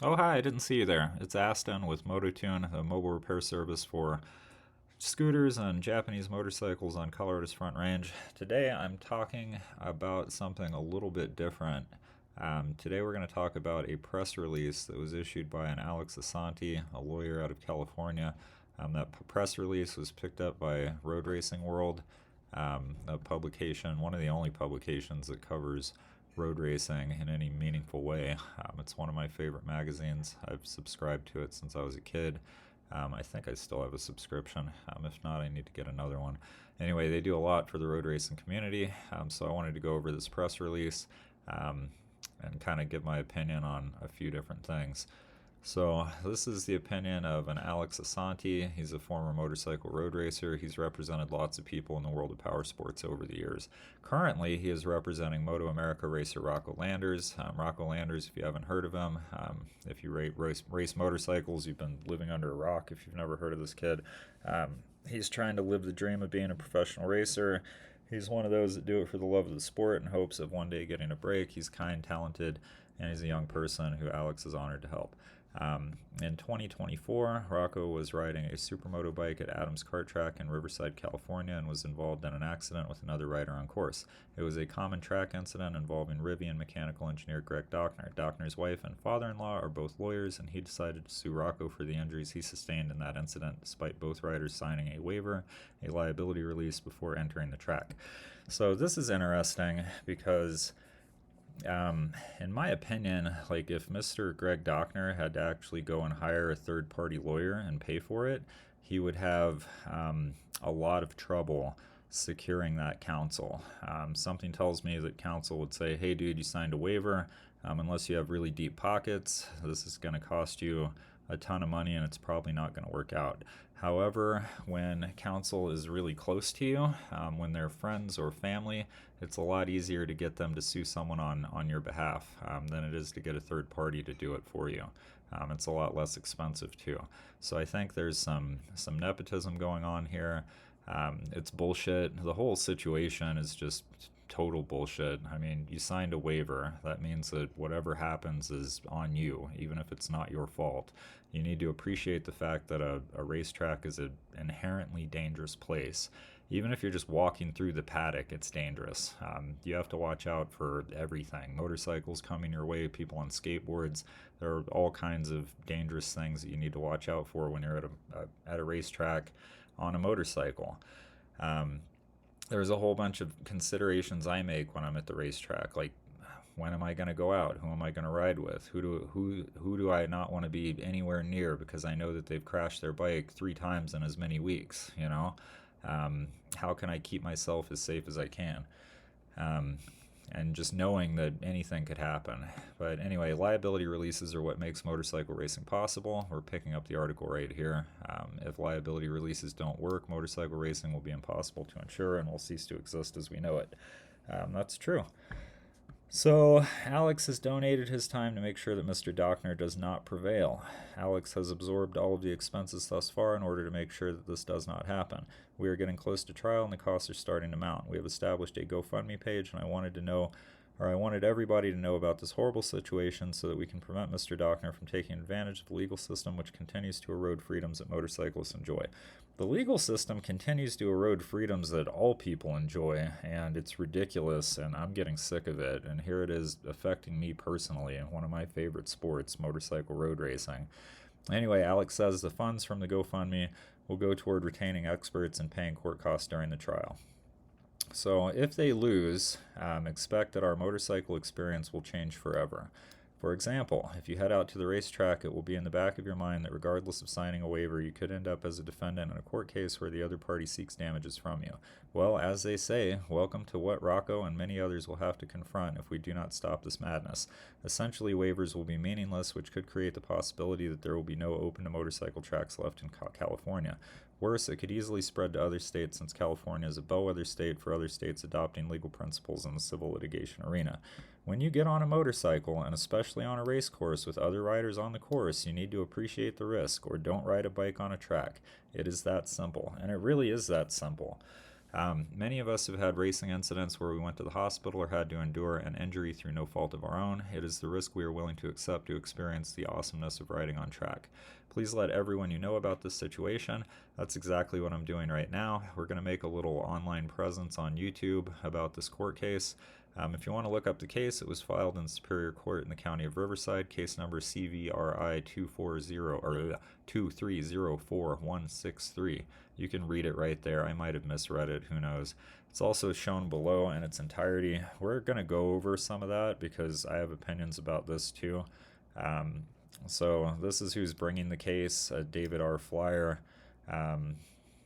Oh, hi, I didn't see you there. It's Aston with MotoTune, a mobile repair service for scooters and Japanese motorcycles on Colorado's Front Range. Today I'm talking about something a little bit different. Today we're going to talk about a press release that was issued by an Alex Asante, a lawyer out of California. That press release was picked up by Road Racing World, a publication, one of the only publications that covers road racing in any meaningful way. It's one of my favorite magazines. I've subscribed to it since I was a kid. I think I still have a subscription. If not, I need to get another one. Anyway, they do a lot for the road racing community, so I wanted to go over this press release um, and kind of give my opinion on a few different things. So, this is the opinion of an Alex Asante. He's a former motorcycle road racer. He's represented lots of people in the world of power sports over the years. Currently, he is representing Moto America racer Rocco Landers. Rocco Landers, if you haven't heard of him, if you race motorcycles, you've been living under a rock if you've never heard of this kid. He's trying to live the dream of being a professional racer. He's one of those that do it for the love of the sport in hopes of one day getting a break. He's kind, talented, and he's a young person who Alex is honored to help. In 2024, Rocco was riding a Supermoto bike at Adams Kart Track in Riverside, California, and was involved in an accident with another rider on course. It was a common track incident involving Rivian mechanical engineer Greg DACHNER. DACHNER's wife and father-in-law are both lawyers, and he decided to sue Rocco for the injuries he sustained in that incident, despite both riders signing a waiver, a liability release, before entering the track. So this is interesting because in my opinion, like if Mr. Greg Dockner had to actually go and hire a third party lawyer and pay for it, he would have a lot of trouble securing that counsel. Something tells me that counsel would say, hey, dude, you signed a waiver. Unless you have really deep pockets, this is going to cost you a ton of money and it's probably not going to work out. However, when counsel is really close to you, when they're friends or family, it's a lot easier to get them to sue someone on your behalf than it is to get a third party to do it for you. It's a lot less expensive too. So I think there's some nepotism going on here. It's bullshit. The whole situation is just total bullshit. I mean, you signed a waiver. That means that whatever happens is on you, even if it's not your fault. You need to appreciate the fact that a racetrack is an inherently dangerous place. Even if you're just walking through the paddock, it's dangerous. You have to watch out for everything. Motorcycles coming your way, people on skateboards. There are all kinds of dangerous things that you need to watch out for when you're at a racetrack on a motorcycle. Um, there's a whole bunch of considerations I make when I'm at the racetrack, like when am I going to go out? Who am I going to ride with? Who do I not want to be anywhere near because I know that they've crashed their bike 3 times in as many weeks? How can I keep myself as safe as I can? Um, and just knowing that anything could happen. But anyway, liability releases are what makes motorcycle racing possible. We're picking up the article right here. If liability releases don't work, motorcycle racing will be impossible to insure and will cease to exist as we know it. That's true. So, Alex has donated his time to make sure that Mr. Dockner does not prevail. Alex has absorbed all of the expenses thus far in order to make sure that this does not happen. We are getting close to trial and the costs are starting to mount. We have established a GoFundMe page and I wanted everybody to know about this horrible situation so that we can prevent Mr. Dockner from taking advantage of the legal system which continues to erode freedoms that motorcyclists enjoy. The legal system continues to erode freedoms that all people enjoy, and it's ridiculous, and I'm getting sick of it. And here it is affecting me personally in one of my favorite sports, motorcycle road racing. Anyway, Alex says the funds from the GoFundMe will go toward retaining experts and paying court costs during the trial. So if they lose, expect that our motorcycle experience will change forever. For example, if you head out to the racetrack, it will be in the back of your mind that regardless of signing a waiver, you could end up as a defendant in a court case where the other party seeks damages from you. Well, as they say, welcome to what Rocco and many others will have to confront if we do not stop this madness. Essentially, waivers will be meaningless, which could create the possibility that there will be no open to motorcycle tracks left in California. Worse, it could easily spread to other states since California is a bellwether state for other states adopting legal principles in the civil litigation arena. When you get on a motorcycle, and especially on a race course with other riders on the course, you need to appreciate the risk or don't ride a bike on a track. It is that simple, and it really is that simple. Many of us have had racing incidents where we went to the hospital or had to endure an injury through no fault of our own. It is the risk we are willing to accept to experience the awesomeness of riding on track. Please let everyone you know about this situation. That's exactly what I'm doing right now. We're going to make a little online presence on YouTube about this court case. If you want to look up the case, it was filed in Superior Court in the County of Riverside, case number CVRI 2304163. You can read it right there. I might have misread it, who knows. It's also shown below in its entirety. We're going to go over some of that because I have opinions about this too. So this is who's bringing the case, David R. Flyer.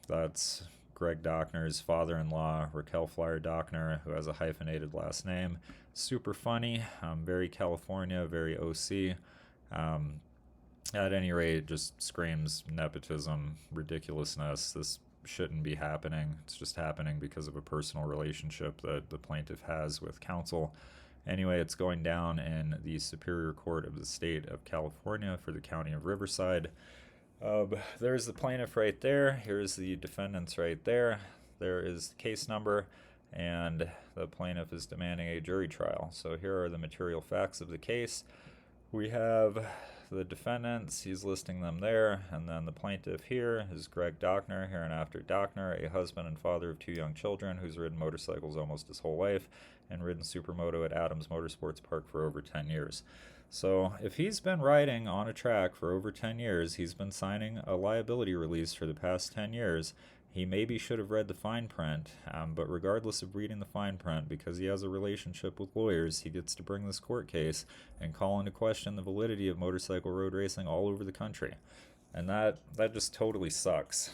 That's Greg DACHNER's father-in-law, Raquel Flyer DACHNER, who has a hyphenated last name. Super funny, very California, very OC. At any rate, just screams nepotism, ridiculousness. This shouldn't be happening. It's just happening because of a personal relationship that the plaintiff has with counsel. Anyway, it's going down in the Superior Court of the State of California for the County of Riverside. There's the plaintiff right there. Here's the defendants right there. There is the case number, and the plaintiff is demanding a jury trial. So here are the material facts of the case. We have the defendants, he's listing them there, and then the plaintiff here is Greg DACHNER, hereinafter DACHNER, a husband and father of 2 young children who's ridden motorcycles almost his whole life and ridden Supermoto at Adams Motorsports Park for over 10 years. So if he's been riding on a track for over 10 years, he's been signing a liability release for the past 10 years, he maybe should have read the fine print, but regardless of reading the fine print, because he has a relationship with lawyers, he gets to bring this court case and call into question the validity of motorcycle road racing all over the country. And that just totally sucks.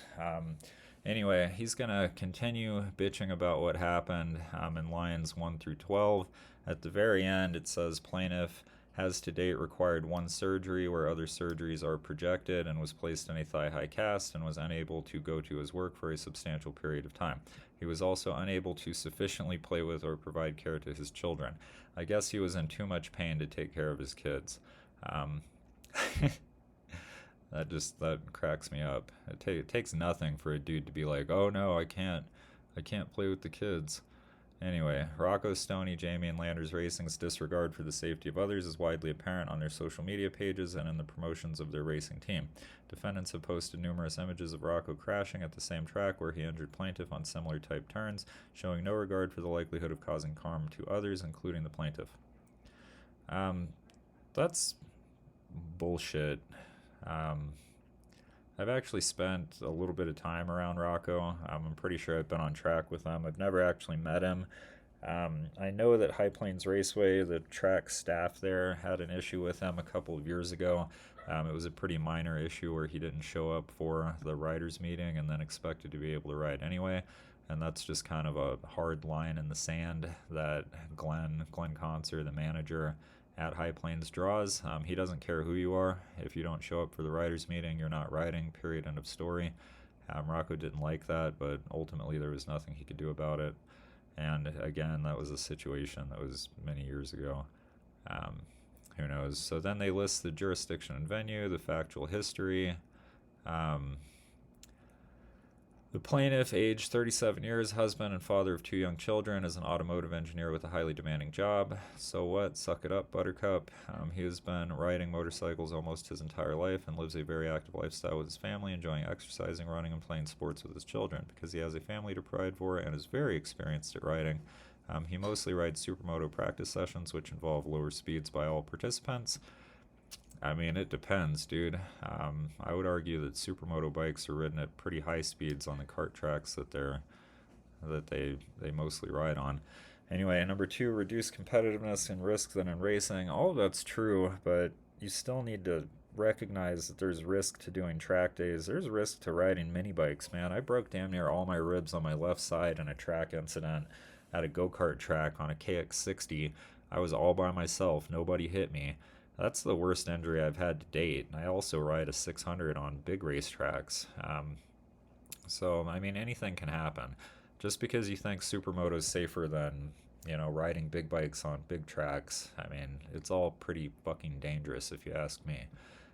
Anyway, he's going to continue bitching about what happened in lines 1 through 12. At the very end, it says plaintiff has to date required 1 surgery where other surgeries are projected and was placed in a thigh-high cast and was unable to go to his work for a substantial period of time. He was also unable to sufficiently play with or provide care to his children. I guess he was in too much pain to take care of his kids. That cracks me up. It takes nothing for a dude to be like, oh no, I can't play with the kids. Anyway, Rocco, Stoney, Jamie, and Landers Racing's disregard for the safety of others is widely apparent on their social media pages and in the promotions of their racing team. Defendants have posted numerous images of Rocco crashing at the same track where he injured plaintiff on similar type turns, showing no regard for the likelihood of causing harm to others, including the plaintiff. That's bullshit. I've actually spent a little bit of time around Rocco. I'm pretty sure I've been on track with him. I've never actually met him. I know that High Plains Raceway, the track staff there, had an issue with him a couple of years ago. It was a pretty minor issue where he didn't show up for the riders meeting and then expected to be able to ride anyway. And that's just kind of a hard line in the sand that Glenn Conser, the manager at High Plains, draws. He doesn't care who you are. If you don't show up for the riders meeting, you're not riding, period, end of story. Rocco didn't like that, but ultimately there was nothing he could do about it. And again, that was a situation that was many years ago. Who knows? So then they list the jurisdiction and venue, the factual history. The plaintiff, age 37 years, husband and father of 2 young children, is an automotive engineer with a highly demanding job. So what? Suck it up, buttercup. He has been riding motorcycles almost his entire life and lives a very active lifestyle with his family, enjoying exercising, running, and playing sports with his children. Because he has a family to provide for and is very experienced at riding, he mostly rides Supermoto practice sessions, which involve lower speeds by all participants. I mean, it depends, dude. I would argue that Supermoto bikes are ridden at pretty high speeds on the kart tracks that they mostly ride on. Anyway, number 2, reduce competitiveness and risk than in racing. All of that's true, but you still need to recognize that there's risk to doing track days. There's risk to riding mini bikes, man. I broke damn near all my ribs on my left side in a track incident at a go-kart track on a KX60. I was all by myself. Nobody hit me. That's the worst injury I've had to date. I also ride a 600 on big racetracks. So, I mean, anything can happen. Just because you think Supermoto is safer than, riding big bikes on big tracks, I mean, it's all pretty fucking dangerous if you ask me.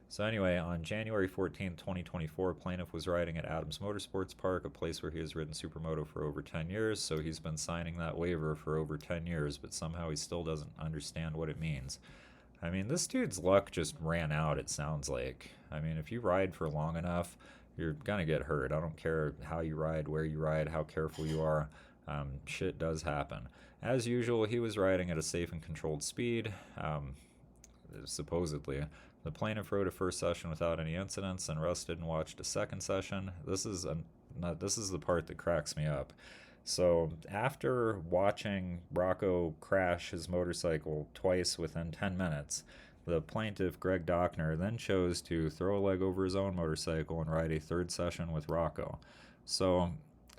So anyway, on January 14th, 2024, plaintiff was riding at Adams Motorsports Park, a place where he has ridden Supermoto for over 10 years, so he's been signing that waiver for over 10 years, but somehow he still doesn't understand what it means. I mean, this dude's luck just ran out, it sounds like. I mean, if you ride for long enough, you're gonna get hurt. I don't care how you ride, where you ride, how careful you are. Shit does happen. As usual, he was riding at a safe and controlled speed, supposedly. The plaintiff rode a first session without any incidents and rested and watched a second session. This is the part that cracks me up. So after watching Rocco crash his motorcycle twice within 10 minutes, the plaintiff, Greg DACHNER, then chose to throw a leg over his own motorcycle and ride a third session with Rocco. So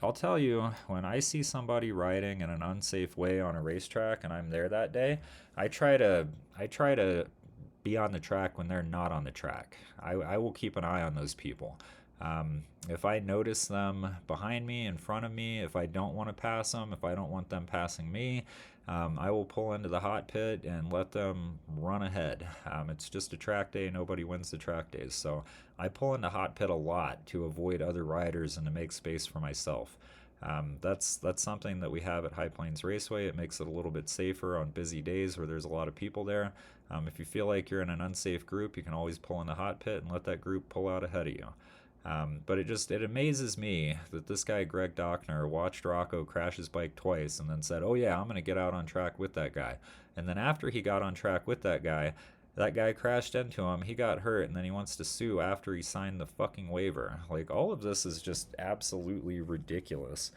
I'll tell you, when I see somebody riding in an unsafe way on a racetrack and I'm there that day, I try to be on the track when they're not on the track. I will keep an eye on those people. If I notice them behind me, in front of me, if I don't want to pass them, if I don't want them passing me, I will pull into the hot pit and let them run ahead. It's just a track day. Nobody wins the track days. So I pull into hot pit a lot to avoid other riders and to make space for myself. That's something that we have at High Plains Raceway. It makes it a little bit safer on busy days where there's a lot of people there. If you feel like you're in an unsafe group, you can always pull in the hot pit and let that group pull out ahead of you. But it amazes me that this guy, Greg DACHNER, watched Rocco crash his bike twice and then said, oh yeah, I'm going to get out on track with that guy. And then after he got on track with that guy crashed into him, he got hurt, and then he wants to sue after he signed the fucking waiver. Like, all of this is just absolutely ridiculous.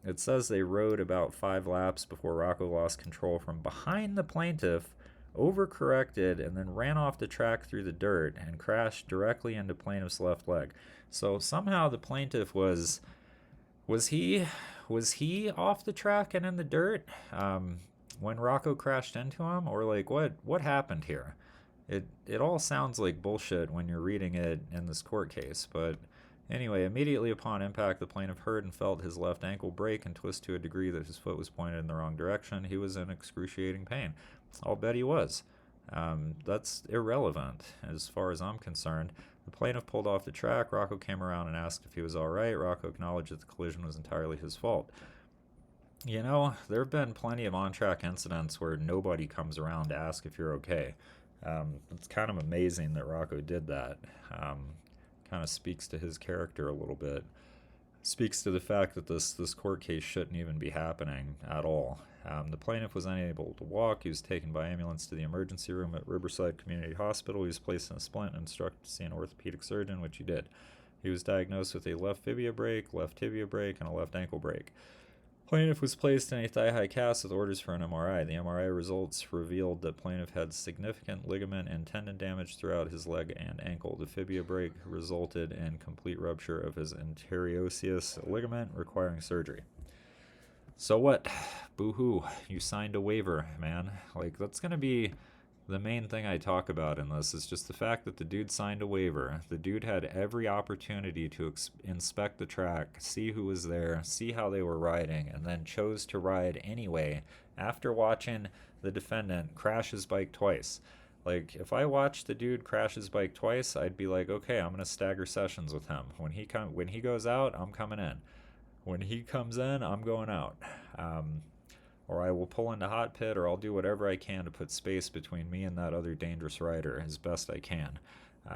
It says they rode about 5 laps before Rocco lost control from behind the plaintiff, overcorrected, and then ran off the track through the dirt and crashed directly into plaintiff's left leg. So somehow the plaintiff was he off the track and in the dirt when Rocco crashed into him, or like what happened here? It all sounds like bullshit when you're reading it in this court case, but anyway, immediately upon impact, the plaintiff heard and felt his left ankle break and twist to a degree that his foot was pointed in the wrong direction. He was in excruciating pain. I'll bet he was. That's irrelevant as far as I'm concerned. The plaintiff pulled off the track. Rocco came around and asked if he was all right. Rocco acknowledged that the collision was entirely his fault. You know, there have been plenty of on-track incidents where nobody comes around to ask if you're okay. It's kind of amazing that Rocco did that. Kind of speaks to his character a little bit. Speaks to the fact that this court case shouldn't even be happening at all. The plaintiff was unable to walk. He was taken by ambulance to the emergency room at Riverside Community Hospital. He was placed in a splint and instructed to see an orthopedic surgeon, which he did. He was diagnosed with a left fibula break, left tibia break, and a left ankle break. Plaintiff was placed in a thigh-high cast with orders for an MRI. The MRI results revealed that plaintiff had significant ligament and tendon damage throughout his leg and ankle. The fibula break resulted in complete rupture of his anteriosseous ligament, requiring surgery. So what? Boo-hoo. You signed a waiver, man. Like, that's going to be the main thing I talk about in this, is just the fact that the dude signed a waiver. The dude had every opportunity to inspect the track, see who was there, see how they were riding, and then chose to ride anyway after watching the defendant crash his bike twice. Like, if I watched the dude crash his bike twice, I'd be like, okay, I'm going to stagger sessions with him. When he goes out, I'm coming in. When he comes in, I'm going out. Or I will pull into hot pit, or I'll do whatever I can to put space between me and that other dangerous rider as best I can.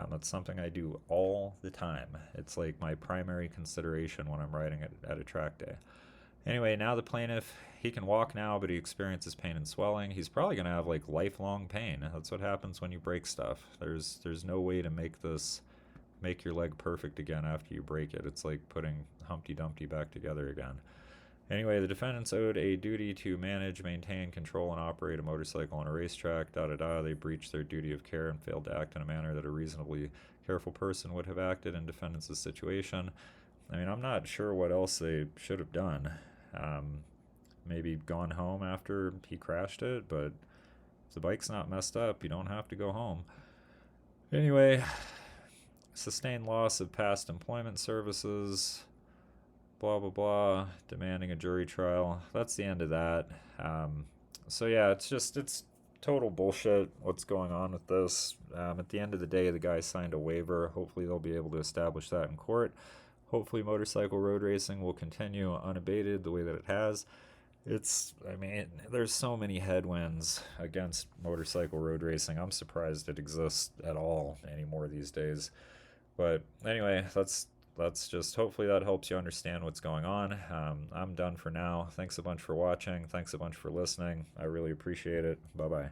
That's something I do all the time. It's like my primary consideration when I'm riding at a track day. Anyway, now the plaintiff, he can walk now, but he experiences pain and swelling. He's probably going to have like lifelong pain. That's what happens when you break stuff. There's no way to make your leg perfect again after you break it. It's like putting Humpty Dumpty back together again. Anyway, the defendants owed a duty to manage, maintain, control, and operate a motorcycle on a racetrack. They breached their duty of care and failed to act in a manner that a reasonably careful person would have acted in defendants' situation. I mean, I'm not sure what else they should have done. Maybe gone home after he crashed it, but if the bike's not messed up, you don't have to go home. Anyway, sustained loss of past employment services, blah blah blah, demanding a jury trial. That's the end of that. So yeah, it's total bullshit what's going on with this. At the end of the day, the guy signed a waiver. Hopefully they'll be able to establish that in court. Hopefully motorcycle road racing will continue unabated the way that it has. I mean, there's so many headwinds against motorcycle road racing. I'm surprised it exists at all anymore these days. But anyway, that's just, hopefully that helps you understand what's going on. I'm done for now. Thanks a bunch for watching. Thanks a bunch for listening. I really appreciate it. Bye bye.